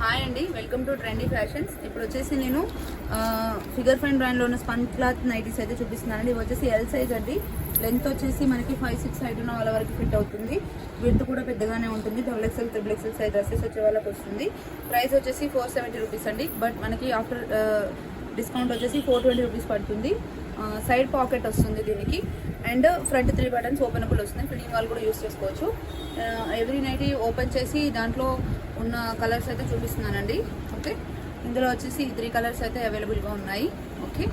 Hi అండి, welcome to trendy fashions. ఇప్పుడు వచ్చేసి నేను ఫిగర్ ఫైన్ బ్రాండ్లో ఉన్న స్పన్ క్లాత్ నైటీస్ అయితే చూపిస్తున్నానండి. ఇవి వచ్చేసి ఎల్ సైజ్ అండి. లెంత్ వచ్చేసి మనకి 5-6 హైట్ ఉన్న వాళ్ళ వరకు ఫిట్ అవుతుంది. విడ్త్ కూడా పెద్దగానే ఉంటుంది. XXL, XXL సైజ్ డ్రెస్సెస్ వచ్చే వాళ్ళకి వస్తుంది. ప్రైస్ వచ్చేసి 470 రూపీస్ అండి. బట్ మనకి ఆఫ్టర్ డిస్కౌంట్ వచ్చేసి 420 రూపీస్ పడుతుంది. సైడ్ పాకెట్ వస్తుంది దీనికి, అండ్ ఫ్రంట్ 3 బటన్స్ ఓపెనబుల్ వస్తుంది. ఫిట్టింగ్ వాళ్ళు కూడా యూస్ చేసుకోవచ్చు. ఎవ్రీ నైట్ ఓపెన్ చేసి దాంట్లో ఉన్న కలర్స్ అయితే చూపిస్తున్నానండి. ఓకే, ఇందులో వచ్చేసి 3 కలర్స్ అయితే అవైలబుల్గా ఉన్నాయి. ఓకే,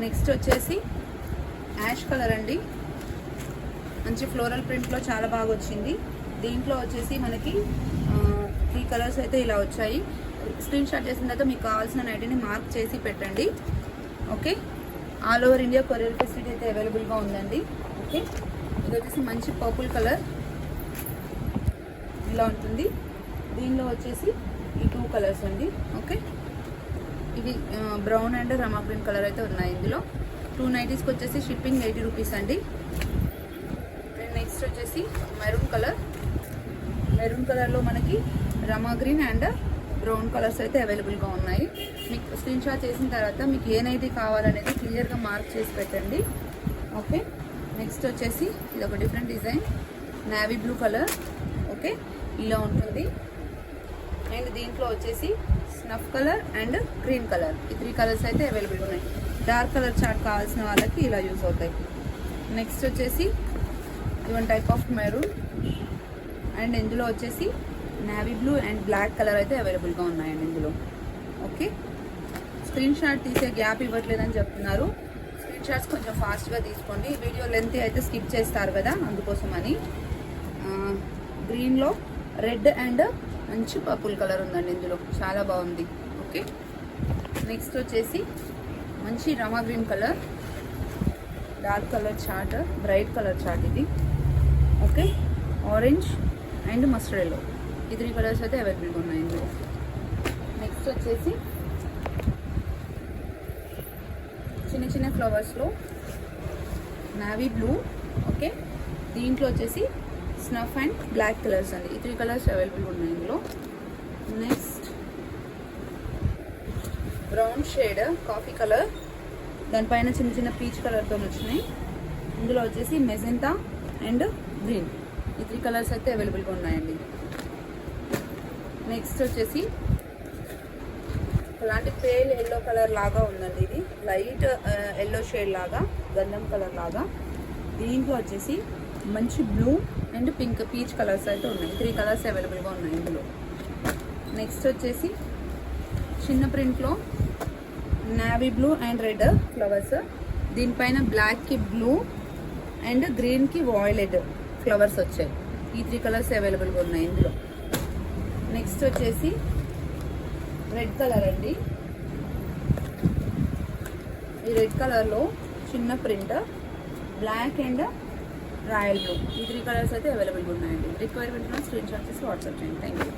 నెక్స్ట్ వచ్చేసి యాష్ కలర్ అండి. మంచి ఫ్లోరల్ ప్రింట్లో చాలా బాగా వచ్చింది. దీంట్లో వచ్చేసి మనకి 3 కలర్స్ అయితే ఇలా వచ్చాయి. స్క్రీన్ షాట్ చేసిన తర్వాత మీకు కావాల్సిన నైటీని మార్క్ చేసి పెట్టండి. Okay, all over India courier facility అయితే అవైలబుల్గా ఉందండి. ఓకే, ఇది వచ్చేసి మంచి పర్పుల్ కలర్ ఇలా ఉంటుంది. దీనిలో వచ్చేసి ఈ 2 కలర్స్ అండి. ఓకే, ఇవి brown and Rama green colour అయితే ఉన్నాయి. ఇందులో 2 నైటీస్కి వచ్చేసి షిప్పింగ్ 80 రూపీస్ అండి. అండ్ నెక్స్ట్ వచ్చేసి మెరూన్ కలర్. మెరూన్ కలర్లో మనకి రమా గ్రీన్ అండ్ బ్రౌన్ కలర్స్ అయితే అవైలబుల్గా ఉన్నాయి. మీకు స్క్రీన్ షాట్ చేసిన తర్వాత మీకు ఏ నైటీ కావాలనేది క్లియర్గా మార్క్ చేసి పెట్టండి. ఓకే, నెక్స్ట్ వచ్చేసి ఇది ఒక different design, navy blue colour. Okay, ఇలా ఉంటుంది. అండ్ దీంట్లో వచ్చేసి snuff colour and green colour, ఈ 3 కలర్స్ అయితే అవైలబుల్గా ఉన్నాయి. డార్క్ కలర్ చార్ట్ కావాల్సిన వాళ్ళకి ఇలా యూస్ అవుతాయి. నెక్స్ట్ వచ్చేసి ఇవన్ టైప్ ఆఫ్ మెరూన్, అండ్ ఇందులో వచ్చేసి navy blue and black colour అయితే అవైలబుల్గా ఉన్నాయండి ఇందులో. ఓకే, స్క్రీన్ షాట్ తీసే గ్యాప్ ఇవ్వట్లేదని చెప్తున్నారు. స్క్రీన్ షాట్స్ కొంచెం ఫాస్ట్గా తీసుకోండి. వీడియో లెంత్ అయితే స్కిప్ చేస్తారు కదా, అందుకోసమని. గ్రీన్లో రెడ్ అండ్ మంచి పర్పుల్ కలర్ ఉందండి ఇందులో, చాలా బాగుంది. ఓకే, నెక్స్ట్ వచ్చేసి మంచి రమా green colour, dark colour chart, bright colour chart ఇది. Okay, orange and mustard yellow, ఈ 3 కలర్స్ అయితే అవైలబుల్గా ఉన్నాయి ఇందులో. నెక్స్ట్ వచ్చేసి చిన్న చిన్న ఫ్లవర్స్లో నావీ బ్లూ. ఓకే, దీంట్లో వచ్చేసి స్నఫ్ అండ్ బ్లాక్ కలర్స్ అండి, ఈ 3 కలర్స్ అవైలబుల్గా ఉన్నాయి ఇందులో. Next brown shade coffee colour, దానిపైన చిన్న చిన్న పీచ్ కలర్తో వచ్చినాయి. ఇందులో వచ్చేసి మెజెంటా అండ్ గ్రీన్, ఈ 3 కలర్స్ అయితే అవైలబుల్గా ఉన్నాయండి. నెక్స్ట్ వచ్చేసి అలాంటి పేల్ ఎల్లో కలర్ లాగా ఉందండి. ఇది లైట్ ఎల్లో షేడ్ లాగా, గంధం కలర్ లాగా. దీంట్లో వచ్చేసి మంచి blue and pink peach colours అయితే ఉన్నాయి. 3 కలర్స్ అవైలబుల్గా ఉన్నాయి ఇందులో. నెక్స్ట్ వచ్చేసి చిన్న ప్రింట్లో navy blue and red flowers, దీనిపైన బ్లాక్కి బ్లూ అండ్ గ్రీన్కి వాయిలెట్ ఫ్లవర్స్ వచ్చాయి. ఈ 3 కలర్స్ అవైలబుల్గా ఉన్నాయి ఇందులో. నెక్స్ట్ వచ్చేసి రెడ్ కలర్ అండి. ఈ రెడ్ కలర్లో చిన్న print, black and royal blue, ఈ 3 కలర్స్ అయితే అవైలబుల్గా ఉన్నాయండి. రిక్వైర్మెంట్ స్క్రీన్ షాట్ చేసి వాట్సాప్ చేయండి. Thank you.